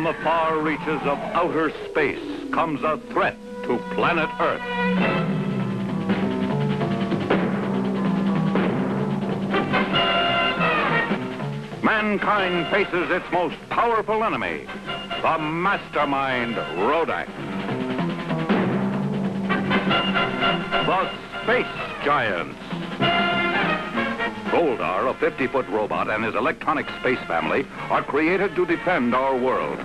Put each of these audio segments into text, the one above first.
From the far reaches of outer space comes a threat to planet Earth. Mankind faces its most powerful enemy, the mastermind Rodak. The Space Giants. Goldar, a 50-foot robot, and his electronic space family are created to defend our world.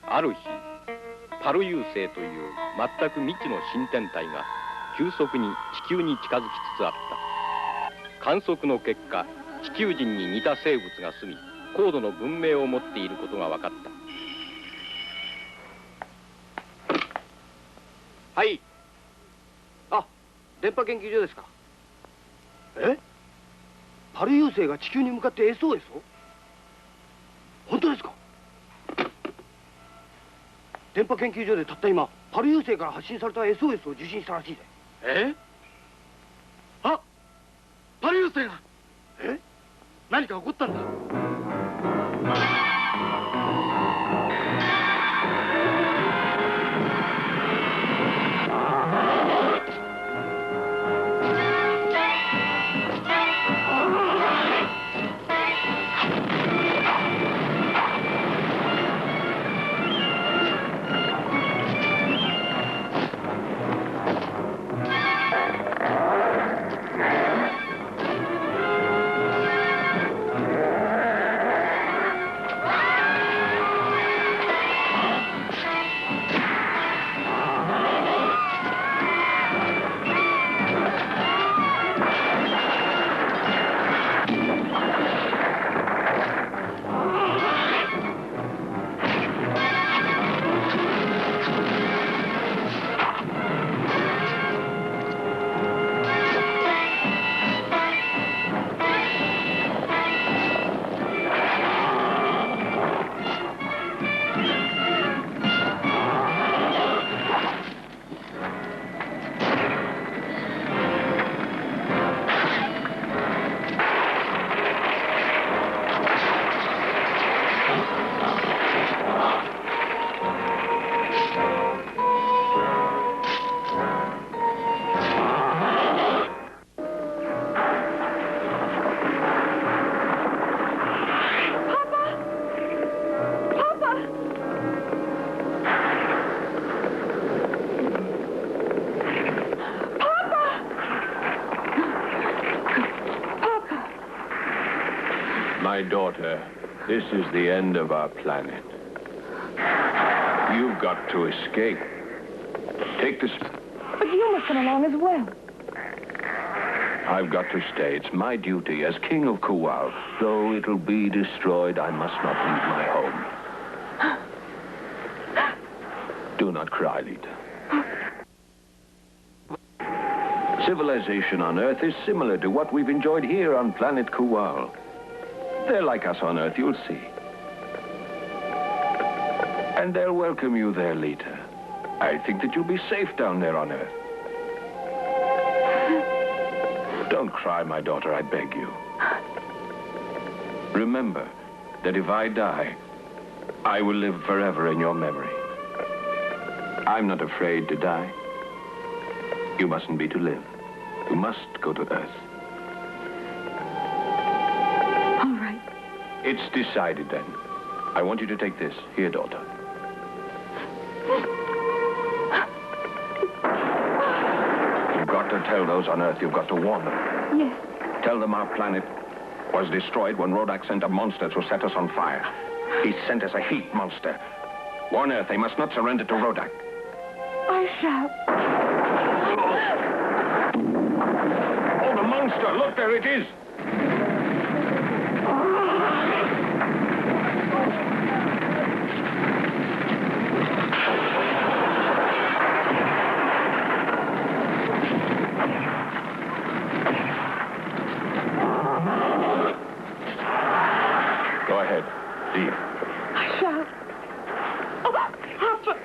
ある日、パル遊星という全く未知の新天体が急速に地球に近づきつつあった。観測の結果、地球人に似た生物が住み、高度の文明を持っていることが分かった。はい。あ、電波研究所ですか。え？パル遊星が地球に向かって SOS を？本当ですか？電波研究所でたった今、パル遊星から発信された SOS を受信したらしいで。え？あ、パル遊星が。え？何か起こったんだ。My daughter, this is the end of our planet. You've got to escape. Take this... But you must come along as well. I've got to stay. It's my duty as King of Kual. Though it'll be destroyed, I must not leave my home. Do not cry, Lita. Civilization on Earth is similar to what we've enjoyed here on planet Kual. They're like us on Earth, you'll see. And they'll welcome you there, Lita. I think that you'll be safe down there on Earth. Don't cry, my daughter, I beg you. Remember that if I die, I will live forever in your memory. I'm not afraid to die. You mustn't be to live. You must go to Earth. It's decided, then. I want you to take this. Here, daughter. You've got to tell those on Earth. You've got to warn them. Yes. Tell them our planet was destroyed when Rodak sent a monster to set us on fire. He sent us a heat monster. Warn Earth they must not surrender to Rodak. I shall. Oh, the monster! Look, there it is! I shall. Oh, Papa!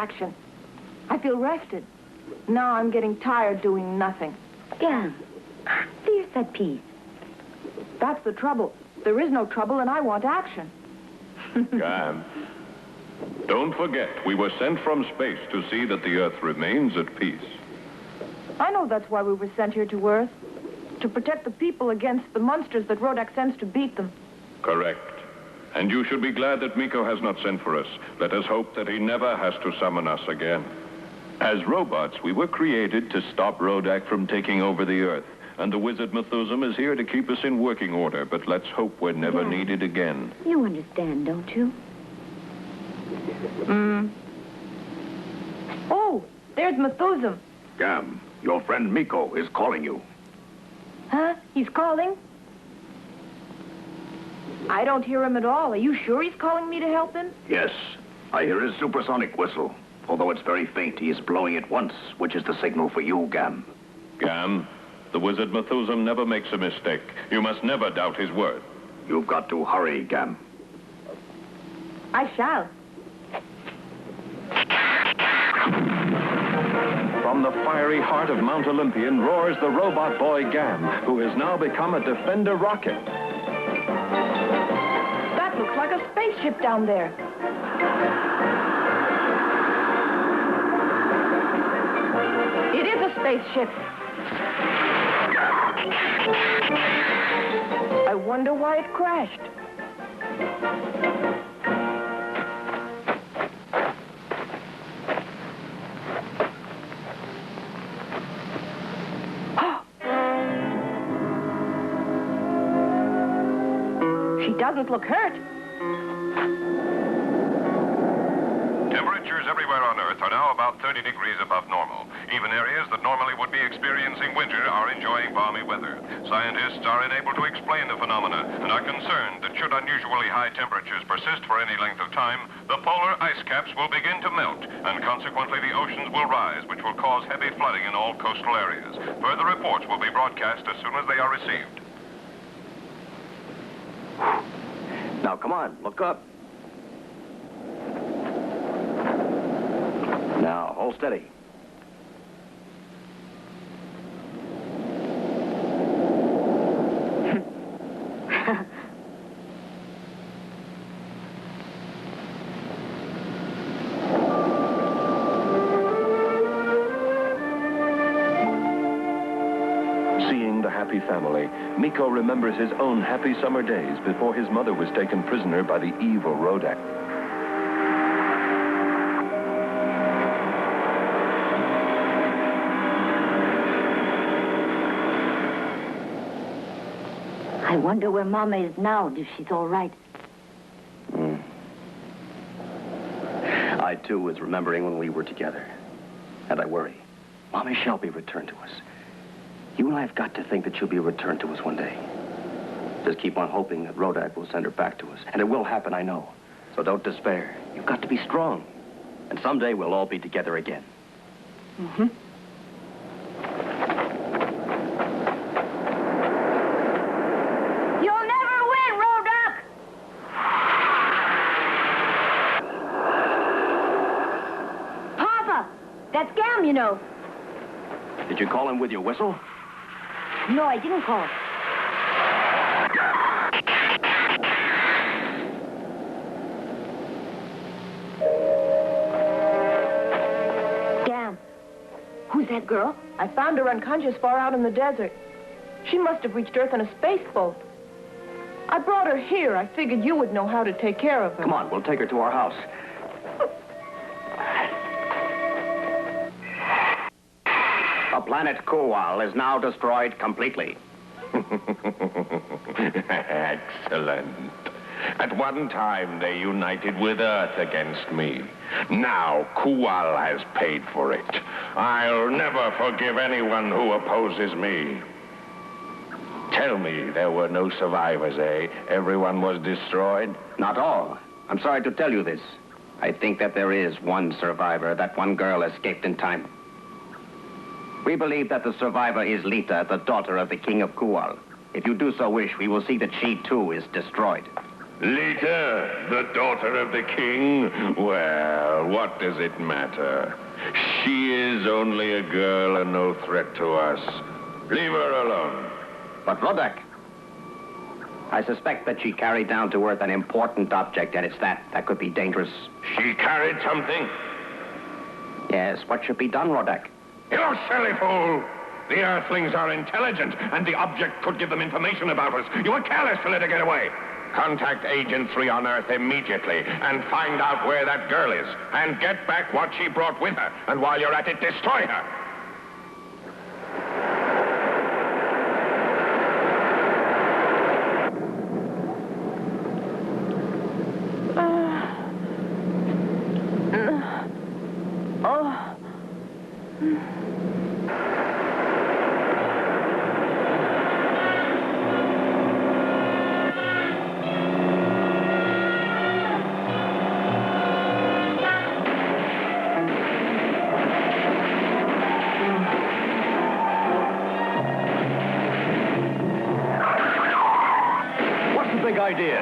action. I feel rested. Now I'm getting tired doing nothing. Yeah. Fierce at peace. That's the trouble. There is no trouble, and I want action. Gam, don't forget, we were sent from space to see that the Earth remains at peace. I know that's why we were sent here to Earth. To protect the people against the monsters that Rodak sends to beat them. Correct. And you should be glad that Miko has not sent for us. Let us hope that he never has to summon us again. As robots, we were created to stop Rodak from taking over the Earth. And the wizard Methuselah is here to keep us in working order, but let's hope we're never needed again. You understand, don't you? Oh, there's Methuselah. Gam, your friend Miko is calling you. Huh? He's calling? I don't hear him at all. Are you sure he's calling me to help him? Yes, I hear his supersonic whistle. Although it's very faint, he is blowing it once, which is the signal for you, Gam. Gam, the wizard Methuselah never makes a mistake. You must never doubt his word. You've got to hurry, Gam. I shall. From the fiery heart of Mount Olympian roars the robot boy Gam, who has now become a Defender rocket. That looks like a spaceship down there. It is a spaceship. I wonder why it crashed. She doesn't look hurt. Temperatures everywhere on Earth are now about 30 degrees above normal. Even areas that normally would be experiencing winter are enjoying balmy weather. Scientists are unable to explain the phenomena and are concerned that should unusually high temperatures persist for any length of time, the polar ice caps will begin to melt, and consequently the oceans will rise, which will cause heavy flooding in all coastal areas. Further reports will be broadcast as soon as they are received. Now, come on, look up. Now, hold steady. Seeing the happy family, Miko remembers his own happy summer days before his mother was taken prisoner by the evil Rodak. I wonder where Mama is now, if she's all right. I, too, was remembering when we were together. And I worry. Mommy shall be returned to us. You and I have got to think that she'll be returned to us one day. Just keep on hoping that Rodak will send her back to us. And it will happen, I know. So don't despair. You've got to be strong. And someday we'll all be together again. Mm-hmm. You'll never win, Rodak! Papa! That's Gam, you know. Did you call him with your whistle? No, I didn't call. Gam. Who's that girl? I found her unconscious far out in the desert. She must have reached Earth in a space boat. I brought her here. I figured you would know how to take care of her. Come on, we'll take her to our house. The planet Kual is now destroyed completely. Excellent. At one time, they united with Earth against me. Now, Kual has paid for it. I'll never forgive anyone who opposes me. Tell me, there were no survivors, eh? Everyone was destroyed? Not all. I'm sorry to tell you this. I think that there is one survivor. That one girl escaped in time. We believe that the survivor is Lita, the daughter of the King of Kual. If you do so wish, we will see that she, too, is destroyed. Lita, the daughter of the king? Well, what does it matter? She is only a girl and no threat to us. Leave her alone. But Rodak, I suspect that she carried down to Earth an important object, and it's that could be dangerous. She carried something? Yes, what should be done, Rodak? You silly fool! The Earthlings are intelligent, and the object could give them information about us. You were careless to let her get away. Contact Agent 3 on Earth immediately and find out where that girl is. And get back what she brought with her. And while you're at it, destroy her. Idea.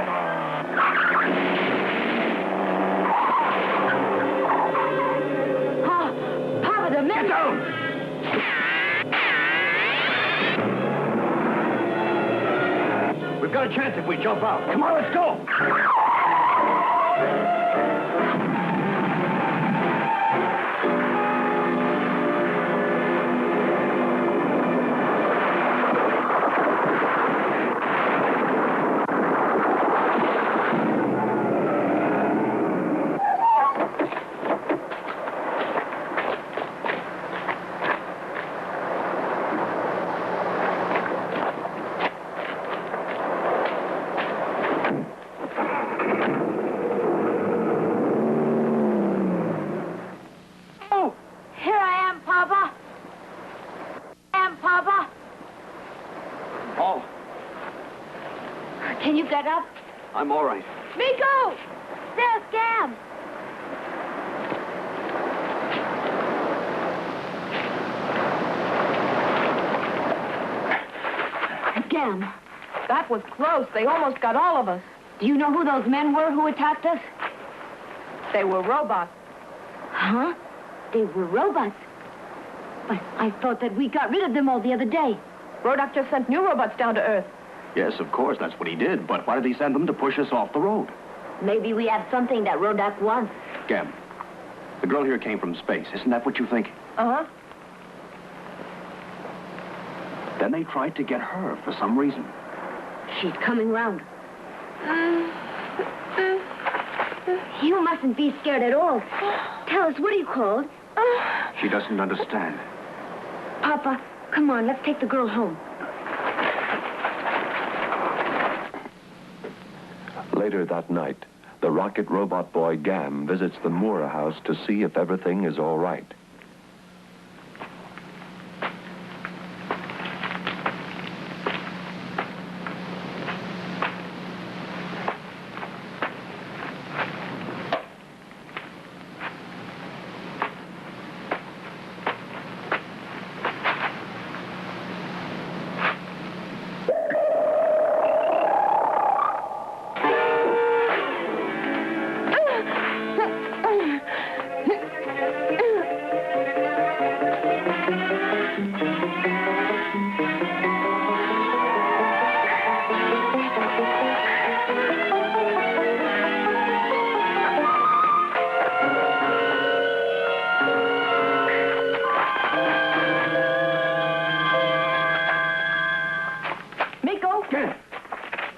Papa, the men... Get down! We've got a chance if we jump out. Come on, let's go! Can you get up? I'm all right. Miko! There's Gam! Gam. That was close. They almost got all of us. Do you know who those men were who attacked us? They were robots. Huh? They were robots? But I thought that we got rid of them all the other day. Rodak just sent new robots down to Earth. Yes, of course, that's what he did. But why did he send them? To push us off the road. Maybe we have something that Rodak wants. Gam, the girl here came from space. Isn't that what you think? Uh-huh. Then they tried to get her for some reason. She's coming round. You mustn't be scared at all. Tell us, what are you called? She doesn't understand. Papa, come on, let's take the girl home. Later that night, the rocket robot boy Gam visits the Moora house to see if everything is all right.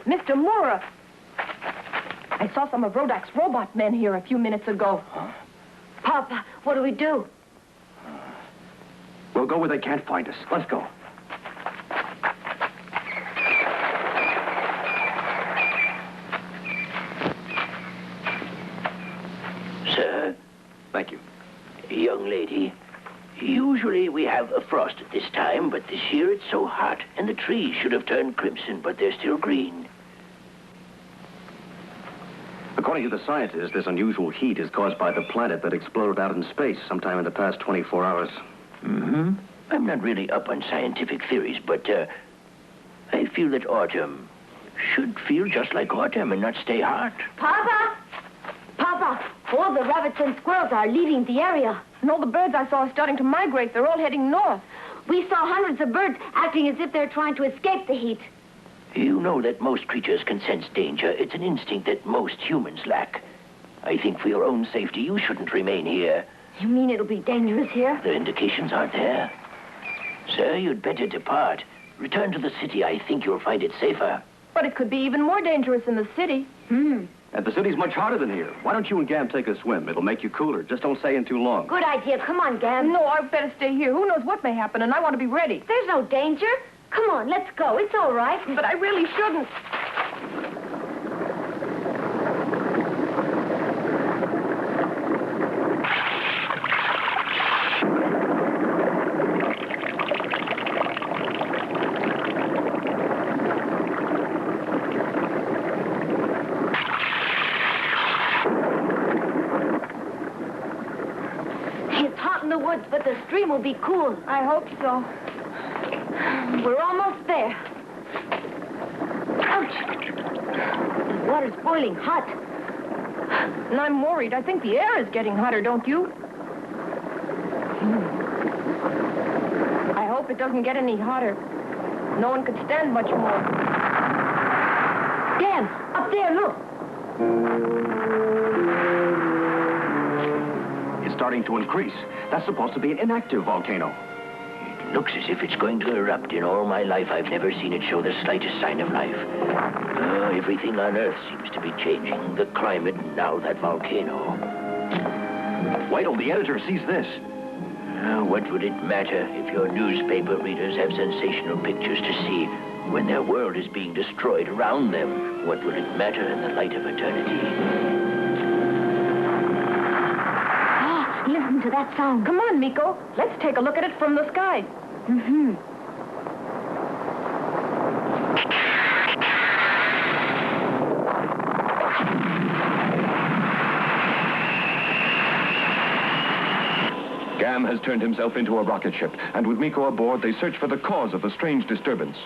Mr. Moora. I saw some of Rodak's robot men here a few minutes ago. Huh? Papa, what do we do? We'll go where they can't find us. Let's go. Sir? Thank you. Young lady, usually we have a frost at this time, but this year it's so hot, and the trees should have turned crimson, but they're still green. According to the scientists, this unusual heat is caused by the planet that exploded out in space sometime in the past 24 hours. Mm-hmm. I'm not really up on scientific theories, but I feel that autumn should feel just like autumn and not stay hot. Papa! Papa, all the rabbits and squirrels are leaving the area. And all the birds I saw are starting to migrate. They're all heading north. We saw hundreds of birds acting as if they're trying to escape the heat. You know that most creatures can sense danger. It's an instinct that most humans lack. I think for your own safety, you shouldn't remain here. You mean it'll be dangerous here? The indications aren't there. Sir, you'd better depart. Return to the city. I think you'll find it safer. But it could be even more dangerous in the city. And the city's much hotter than here. Why don't you and Gam take a swim? It'll make you cooler. Just don't stay in too long. Good idea. Come on, Gam. No, I'd better stay here. Who knows what may happen, and I want to be ready. There's no danger. Come on, let's go. It's all right. But I really shouldn't. It's hot in the woods, but the stream will be cool. I hope so. We're almost there. Ouch! The water's boiling hot. And I'm worried. I think the air is getting hotter, don't you? I hope it doesn't get any hotter. No one could stand much more. Gam, up there, look. It's starting to increase. That's supposed to be an inactive volcano. Looks as if it's going to erupt. In all my life, I've never seen it show the slightest sign of life. Everything on Earth seems to be changing. The climate, and now that volcano. Wait till the editor sees this. What would it matter if your newspaper readers have sensational pictures to see when their world is being destroyed around them? What would it matter in the light of eternity? Listen to that sound. Come on, Miko. Let's take a look at it from the sky. Gam has turned himself into a rocket ship, and with Miko aboard, they search for the cause of the strange disturbance.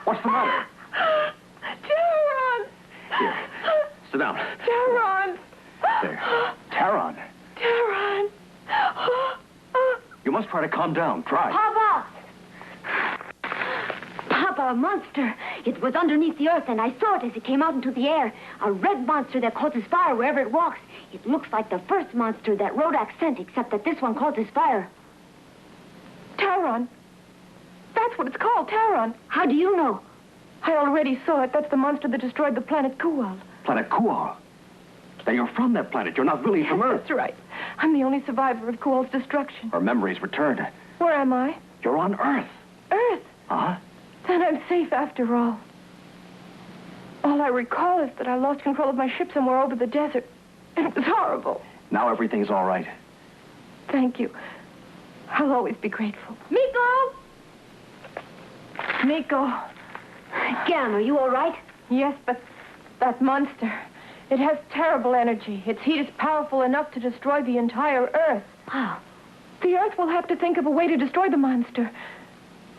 What's the matter? Taron! Here, sit down. Taron! There. Taron. Taron! You must try to calm down. Try. Papa! Papa, a monster. It was underneath the earth, and I saw it as it came out into the air. A red monster that causes fire wherever it walks. It looks like the first monster that Rodak sent, except that this one causes fire. Taron. That's what it's called, Taron. How do you know? I already saw it. That's the monster that destroyed the planet Kual. Planet Kual. Now, you're from that planet. You're not really from Earth. That's right. I'm the only survivor of Kual's destruction. Our memories returned. Where am I? You're on Earth. Earth. Huh? Then I'm safe after all. All I recall is that I lost control of my ship somewhere over the desert. It was horrible. Now everything's all right. Thank you. I'll always be grateful. Miko! Miko. Gam, are you all right? Yes, but that monster, it has terrible energy. Its heat is powerful enough to destroy the entire Earth. How? The Earth will have to think of a way to destroy the monster.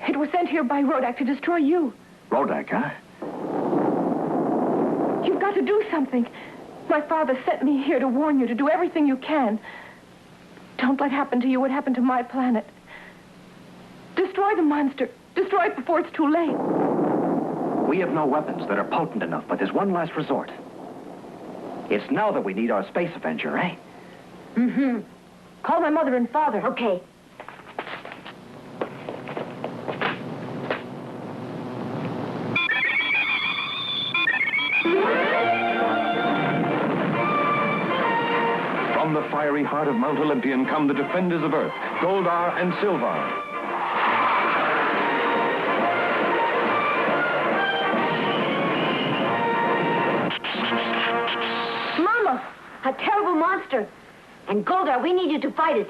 It was sent here by Rodak to destroy you. Rodak, huh? You've got to do something. My father sent me here to warn you to do everything you can. Don't let happen to you what happened to my planet. Destroy the monster. Destroy it before it's too late. We have no weapons that are potent enough, but there's one last resort. It's now that we need our space avenger, eh? Mm-hmm. Call my mother and father. Okay. From the fiery heart of Mount Olympian come the defenders of Earth, Goldar and Silvar. Mama, a terrible monster. And Goldar, we need you to fight it.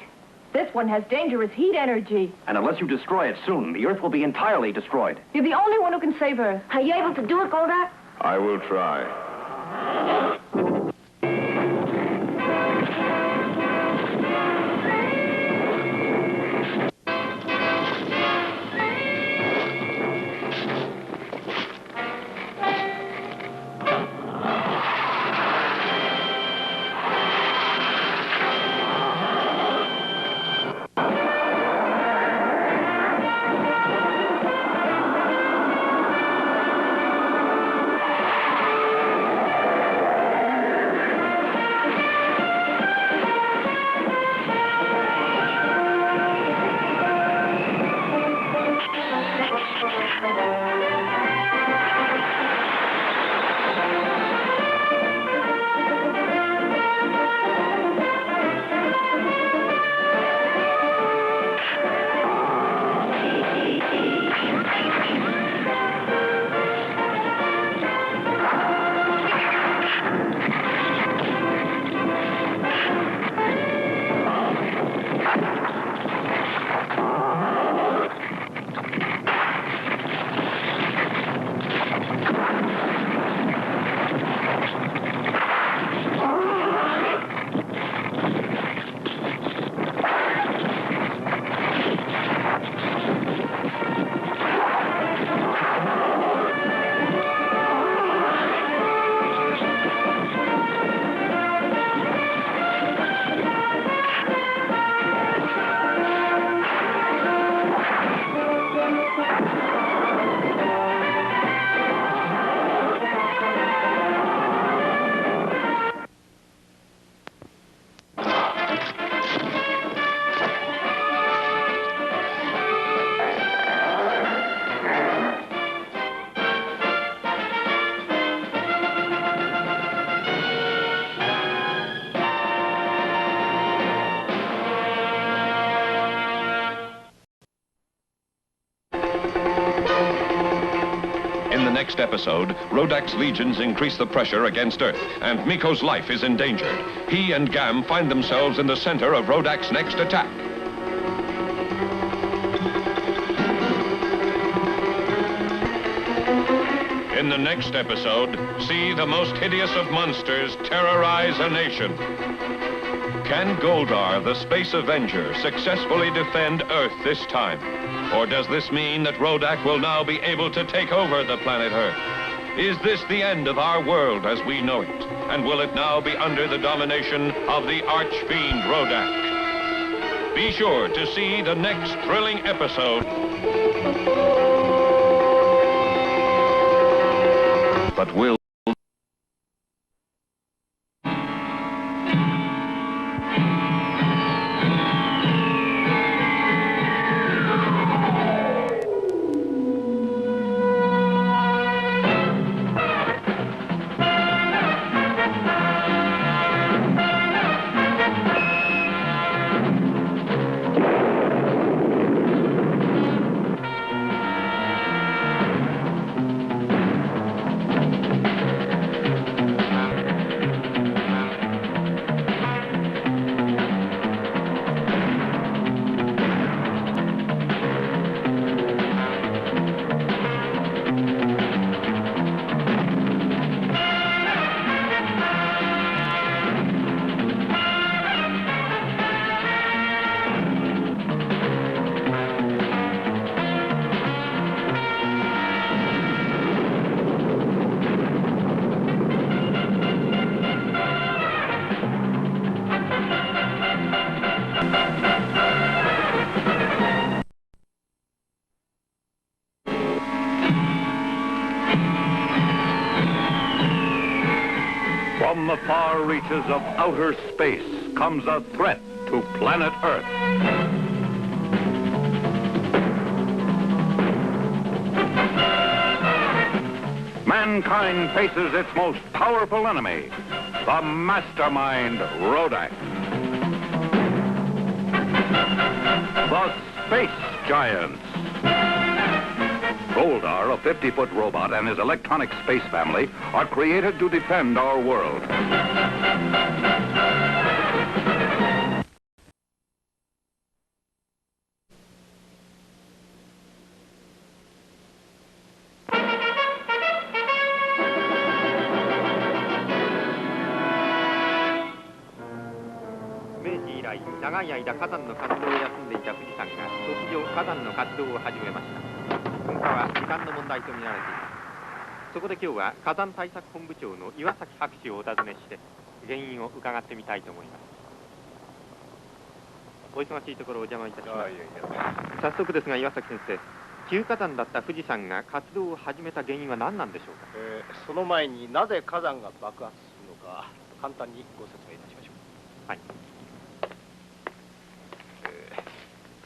This one has dangerous heat energy. And unless you destroy it soon, the Earth will be entirely destroyed. You're the only one who can save Earth. Are you able to do it, Goldar? I will try. Next episode, Rodak's legions increase the pressure against Earth, and Miko's life is endangered. He and Gam find themselves in the center of Rodak's next attack. In the next episode, see the most hideous of monsters terrorize a nation. Can Goldar, the Space Avenger, successfully defend Earth this time? Or does this mean that Rodak will now be able to take over the planet Earth? Is this the end of our world as we know it? And will it now be under the domination of the arch-fiend Rodak? Be sure to see the next thrilling episode. But will far reaches of outer space comes a threat to planet Earth. Mankind faces its most powerful enemy, the mastermind Rodak. The Space Giants. Goldar, a 50-foot robot, and his electronic space family are created to defend our world.以来長い間火山の活動を休んでいた富士山が突如火山の活動を始めました。噴火は時間の問題とみられています。そこで今日は火山対策本部長の岩崎博士をお尋ねして原因を伺ってみたいと思います。お忙しいところお邪魔いたします。早速ですが岩崎先生、旧火山だった富士山が活動を始めた原因は何なんでしょうか。その前になぜ火山が爆発するのか簡単にご説明いたしましょう。はい。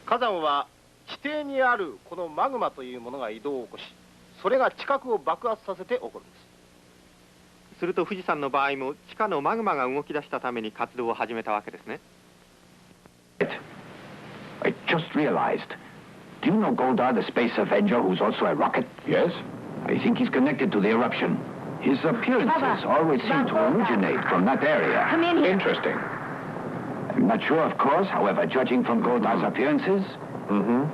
火山は地底にあるこのマグマというものが移動を起こし、それが地殻を爆発させて起こるんです。すると富士山の場合も地下のマグマが動き出したために活動を始めたわけですね。I just realized. Do you know Goldar, the space avenger, who's also a rocket? Yes? I think he's connected to the eruption. His appearances always seem to originate from that area. Come in here. Interesting. I'm not sure, of course, however, judging from Goldar's appearances, the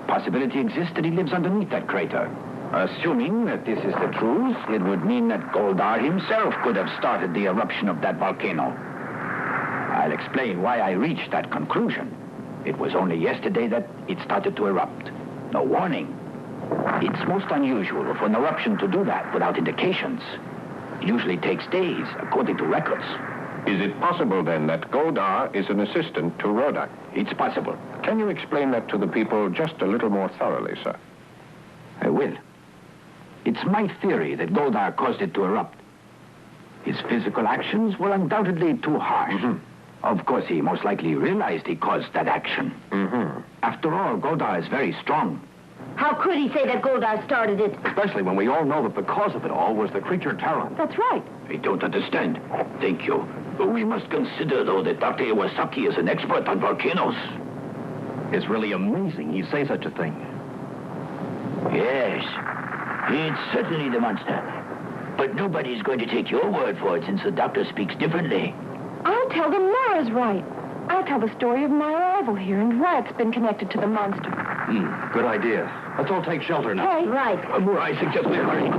possibility exists that he lives underneath that crater. Assuming that this is the truth, it would mean that Goldar himself could have started the eruption of that volcano. I'll explain why I reached that conclusion. It was only yesterday that it started to erupt. No warning. It's most unusual for an eruption to do that without indications. It usually takes days, according to records. Is it possible, then, that Goldar is an assistant to Rodak? It's possible. Can you explain that to the people just a little more thoroughly, sir? I will. It's my theory that Goldar caused it to erupt. His physical actions were undoubtedly too harsh. Of course, he most likely realized he caused that action. After all, Goldar is very strong. How could he say that Goldar started it? Especially when we all know that the cause of it all was the creature Taron. That's right. I don't understand. Thank you. We must consider, though, that Dr. Iwasaki is an expert on volcanoes. It's really amazing he'd say such a thing. Yes, it's certainly the monster. But nobody's going to take your word for it since the doctor speaks differently. I'll tell them Laura's right. I'll tell the story of my arrival here and why it's been connected to the monster. Good idea. Let's all take shelter now. Hey. Right. I suggest we hurry.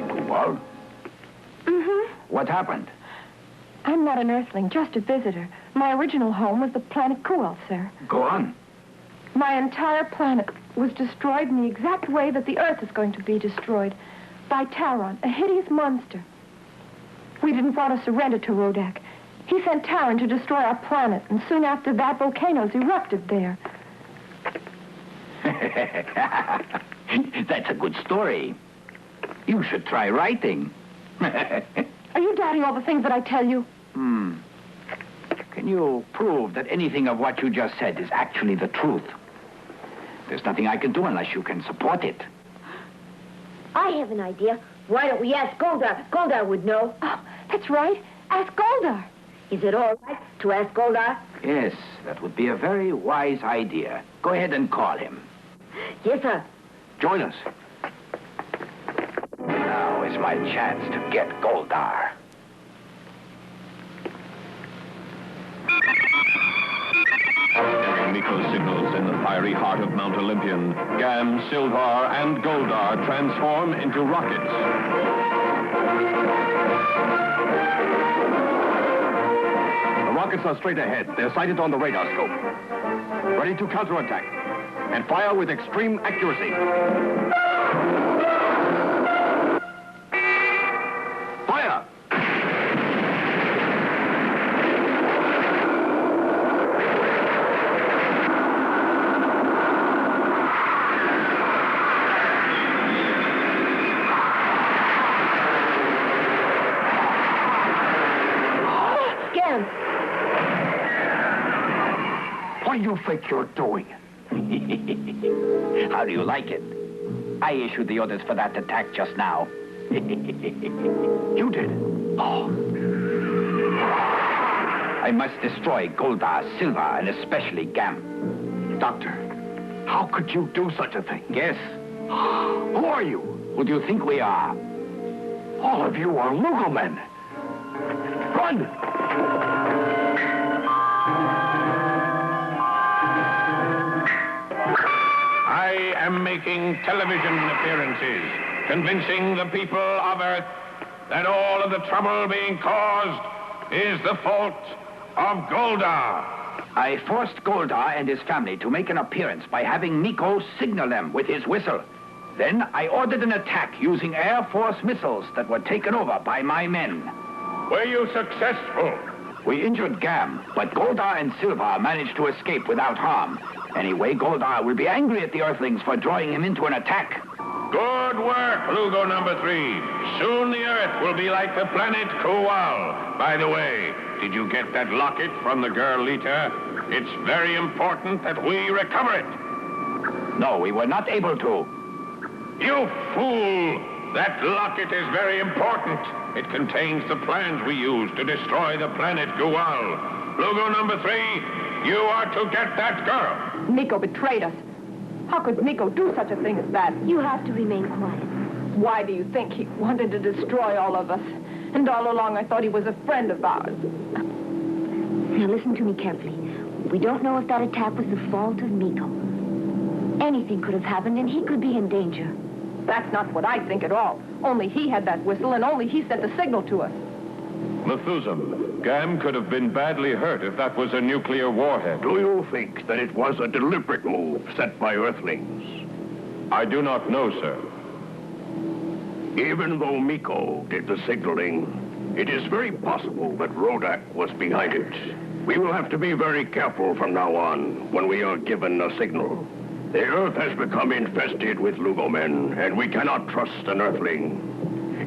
Kual? What happened? I'm not an Earthling, just a visitor. My original home was the planet Kual, sir. Go on. My entire planet was destroyed in the exact way that the Earth is going to be destroyed. By Taron, a hideous monster. We didn't want to surrender to Rodak. He sent Taron to destroy our planet, and soon after that, volcanoes erupted there. That's a good story. You should try writing. Are you doubting all the things that I tell you? Can you prove that anything of what you just said is actually the truth? There's nothing I can do unless you can support it. I have an idea. Why don't we ask Goldar? Goldar would know. Oh, that's right. Ask Goldar. Is it all right to ask Goldar? Yes, that would be a very wise idea. Go ahead and call him. Yes, sir. Join us. Now is my chance to get Goldar. Miko signals in the fiery heart of Mount Olympian. Gam, Silvar, and Goldar transform into rockets. The rockets are straight ahead. They're sighted on the radar scope. Ready to counterattack. And fire with extreme accuracy. chance. What do you think you're doing? How do you like it? I issued the orders for that attack just now. You did? Oh. I must destroy Goldar, Silvar, and especially Gam. Doctor, how could you do such a thing? Yes. Who are you? Who do you think we are? All of you are Lugo men. Run! I am making television appearances, convincing the people of Earth that all of the trouble being caused is the fault of Goldar. I forced Goldar and his family to make an appearance by having Miko signal them with his whistle. Then I ordered an attack using Air Force missiles that were taken over by my men. Were you successful? We injured Gam, but Goldar and Silvar managed to escape without harm. Anyway, Goldar will be angry at the Earthlings for drawing him into an attack. Good work, Lugo number 3. Soon the Earth will be like the planet Kual. By the way, did you get that locket from the girl Lita? It's very important that we recover it. No, we were not able to. You fool! That locket is very important. It contains the plans we use to destroy the planet Kual. Lugo number 3, you are to get that girl. Miko betrayed us. How could Miko do such a thing as that? You have to remain quiet. Why do you think he wanted to destroy all of us? And all along I thought he was a friend of ours. Now listen to me carefully. We don't know if that attack was the fault of Miko. Anything could have happened and he could be in danger. That's not what I think at all. Only he had that whistle and only he sent the signal to us. Methuselah, Gam could have been badly hurt if that was a nuclear warhead. Do you think that it was a deliberate move set by Earthlings? I do not know, sir. Even though Miko did the signaling, it is very possible that Rodak was behind it. We will have to be very careful from now on when we are given a signal. The Earth has become infested with Lugo men, and we cannot trust an Earthling.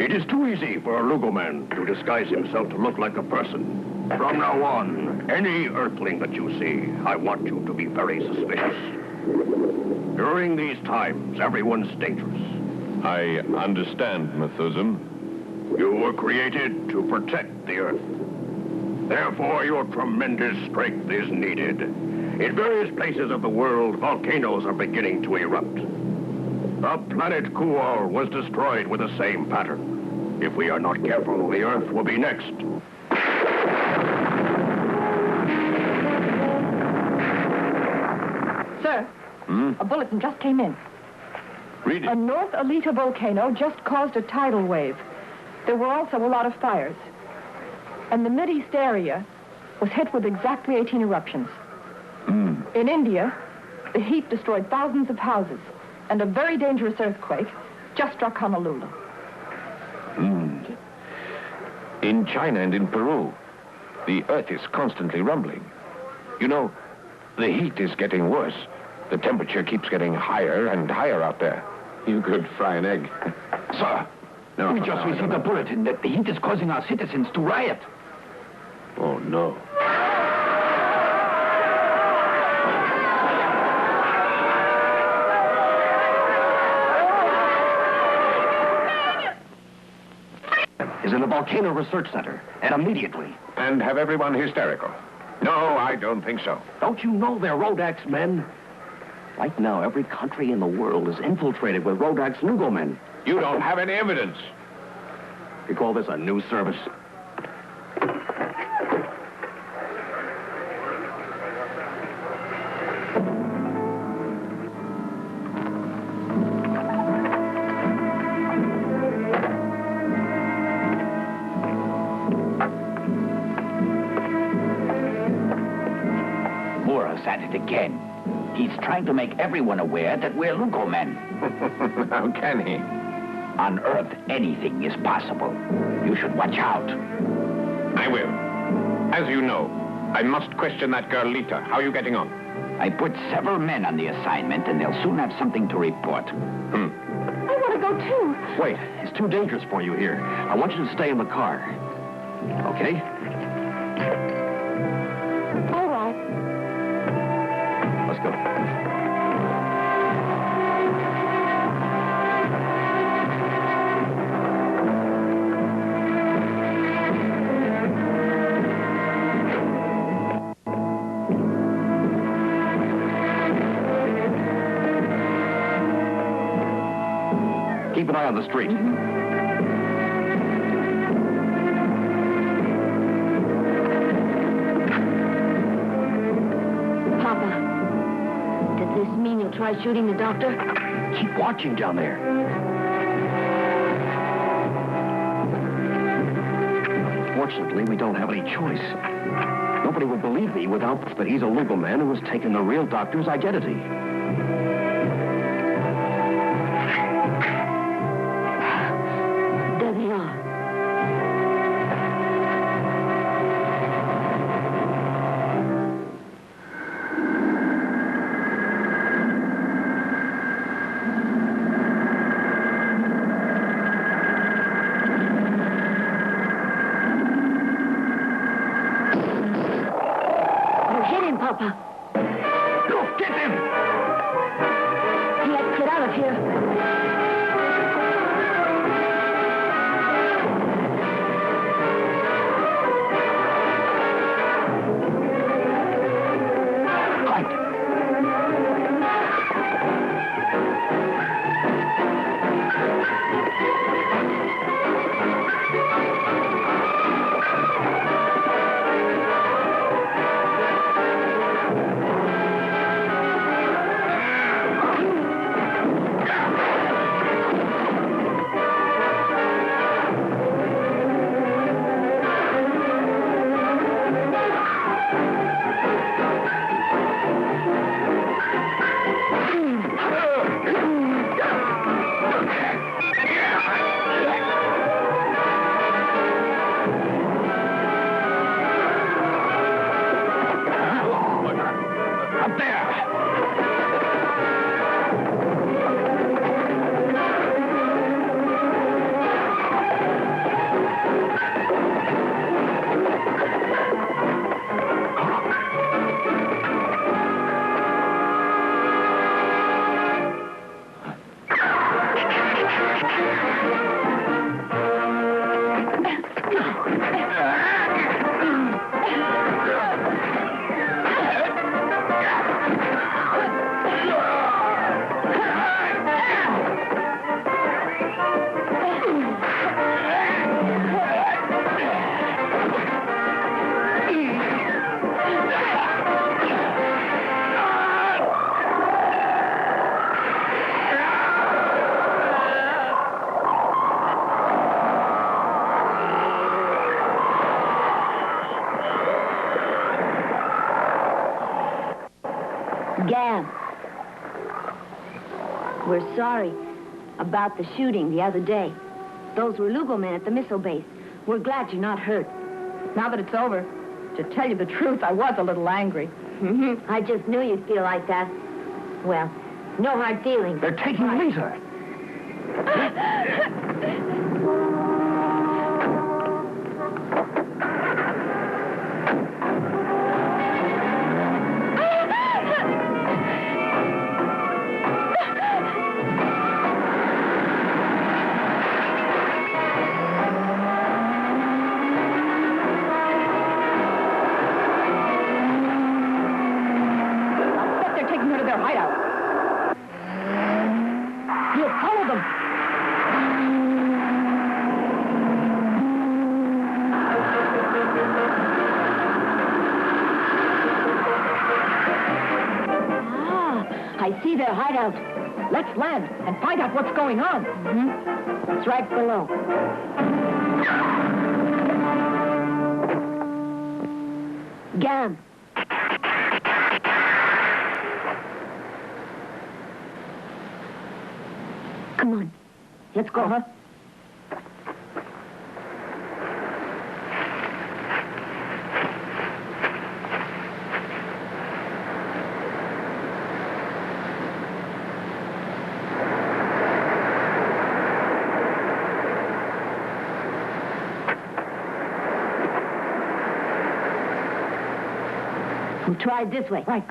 It is too easy for a Lugo man to disguise himself to look like a person. From now on, any Earthling that you see, I want you to be very suspicious. During these times, everyone's dangerous. I understand, Methuselah. You were created to protect the Earth. Therefore, your tremendous strength is needed. In various places of the world, volcanoes are beginning to erupt. The planet Kual was destroyed with the same pattern. If we are not careful, the Earth will be next. Sir, a bulletin just came in. Read it. A North Alita volcano just caused a tidal wave. There were also a lot of fires. And the Mideast area was hit with exactly 18 eruptions. In India, the heat destroyed thousands of houses, and a very dangerous earthquake just struck Honolulu. In China and in Peru, the Earth is constantly rumbling. You know, the heat is getting worse. The temperature keeps getting higher and higher out there. You could fry an egg. Sir, we just received a bulletin that the heat is causing our citizens to riot. Oh, no. Is in the Volcano Research Center, and immediately. And have everyone hysterical? No, I don't think so. Don't you know they're Rodak's men? Right now, every country in the world is infiltrated with Rodak's Lugo men. You don't have any evidence. You call this a news service? At it again. He's trying to make everyone aware that we're Lugo men. How can he? On Earth, anything is possible. You should watch out. I will. As you know, I must question that girl Lita. How are you getting on? I put several men on the assignment, and they'll soon have something to report. I want to go too. Wait, it's too dangerous for you here. I want you to stay in the car. Okay? keep an eye on the street. Papa, does this mean you'll try shooting the doctor? Keep watching down there. Fortunately, we don't have any choice. Nobody would believe me without proof that he's a Lugo man who has taken the real doctor's identity. There they are. Papa. Look, get him! Let's get out of here. We're sorry about the shooting the other day. Those were Lugo men at the missile base. We're glad you're not hurt. Now that it's over, to tell you the truth, I was a little angry. I just knew you'd feel like that. Well, no hard feelings. They're taking Lisa. I see their hideout. Let's land and find out what's going on. It's right below. Gam. Come on. Let's go. We'll try it this way. Right.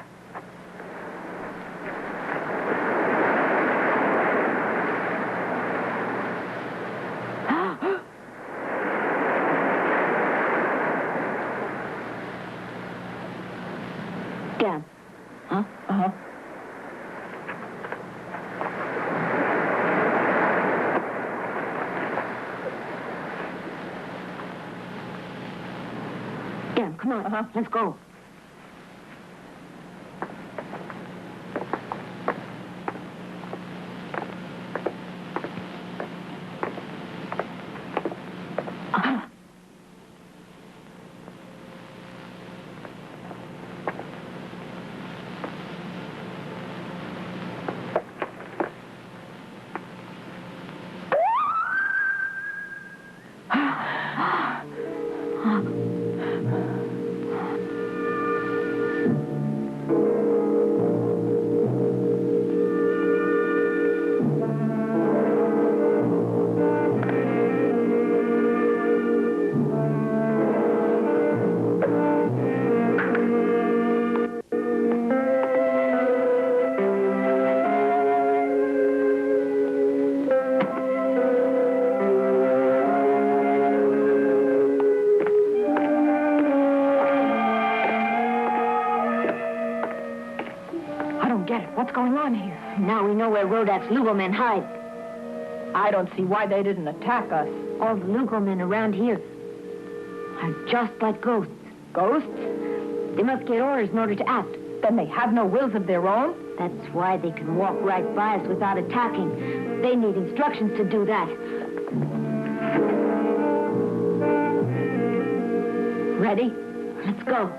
Gam. Huh? Uh-huh. Yeah, come on. Let's go. What's going on here? Now we know where Rodak's Lugo men hide. I don't see why they didn't attack us. All the Lugo men around here are just like ghosts. Ghosts? They must get orders in order to act. Then they have no wills of their own? That's why they can walk right by us without attacking. They need instructions to do that. Ready? Let's go.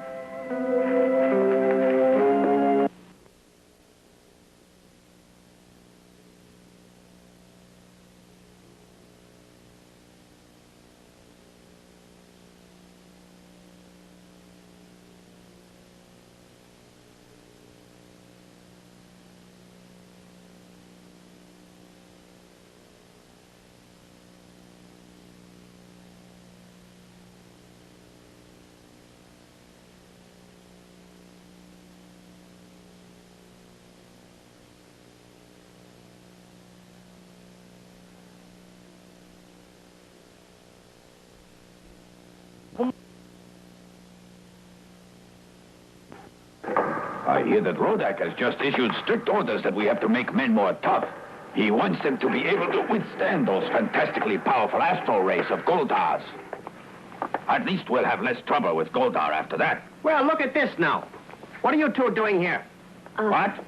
I hear that Rodak has just issued strict orders that we have to make men more tough. He wants them to be able to withstand those fantastically powerful astral rays of Goldar's. At least we'll have less trouble with Goldar after that. Well, look at this now. What are you two doing here? What?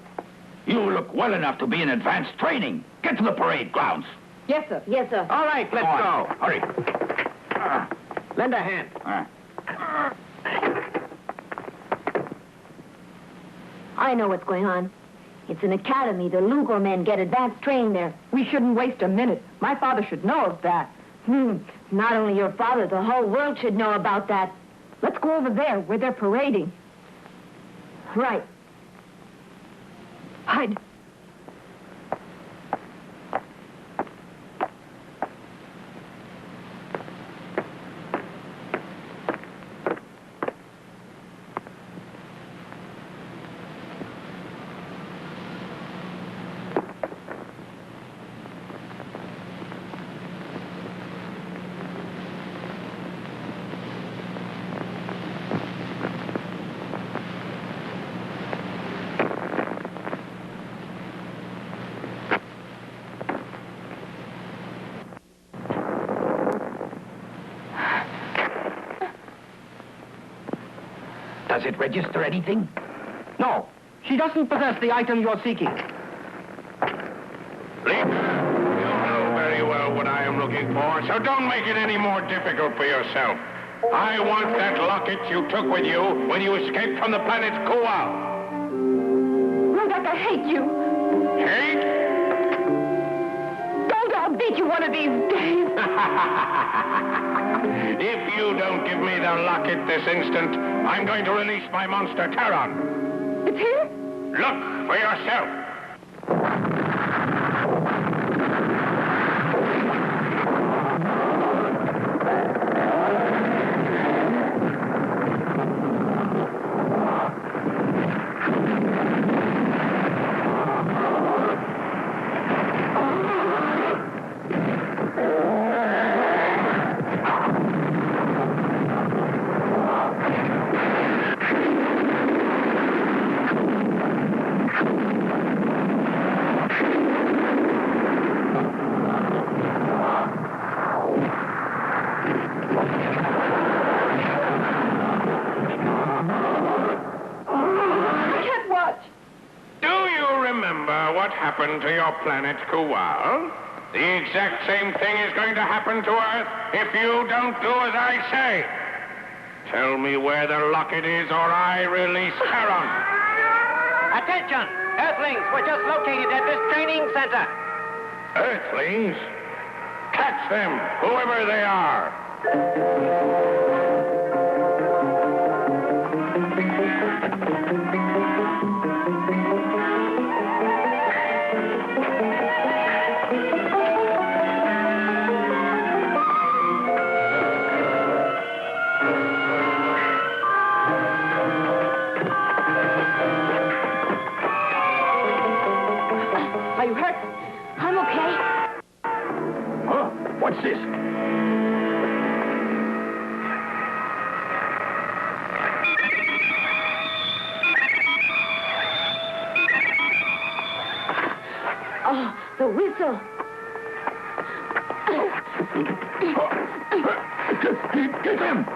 You look well enough to be in advanced training. Get to the parade grounds. Yes, sir. Yes, sir. All right, let's go. Hurry. Lend a hand. I know what's going on. It's an academy. The Lugo men get advanced training there. We shouldn't waste a minute. My father should know of that. Not only your father, the whole world should know about that. Let's go over there where they're parading. Right. Hide. Does it register anything? No, she doesn't possess the item you're seeking. Link, you know very well what I am looking for, so don't make it any more difficult for yourself. I want that locket you took with you when you escaped from the planet Kual. Rodak, I hate you. Hate? Goldar, I'll beat you one of these days. If you don't give me the locket this instant, I'm going to release my monster Taron. It's here? Look for yourself. what happened to your planet, Kual? The exact same thing is going to happen to Earth if you don't do as I say. Tell me where the locket is, or I release Taron. Attention! Earthlings were just located at this training center. Earthlings? Catch them, whoever they are. Are you hurt? I'm okay. Huh? What's this? Oh, the whistle. Get him!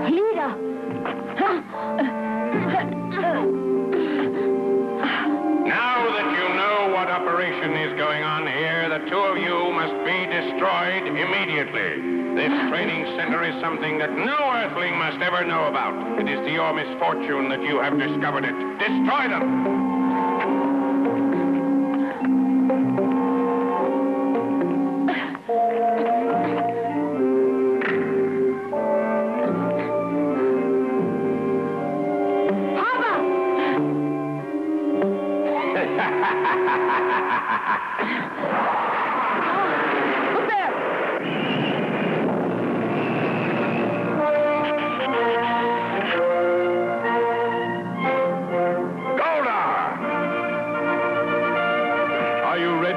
Lita! Now that you know what operation is going on here, the two of you must be destroyed immediately. This training center is something that no Earthling must ever know about. It is to your misfortune that you have discovered it. Destroy them!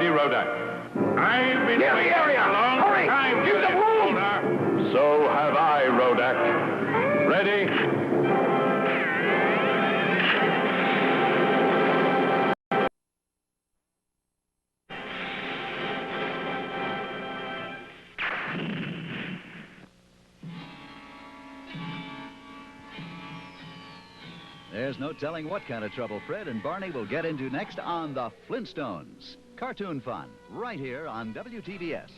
Rodak. I've been waiting a long time for this, Goldar. So have I, Rodak. Ready? There's no telling what kind of trouble Fred and Barney will get into next on The Flintstones. Cartoon fun, right here on WTBS.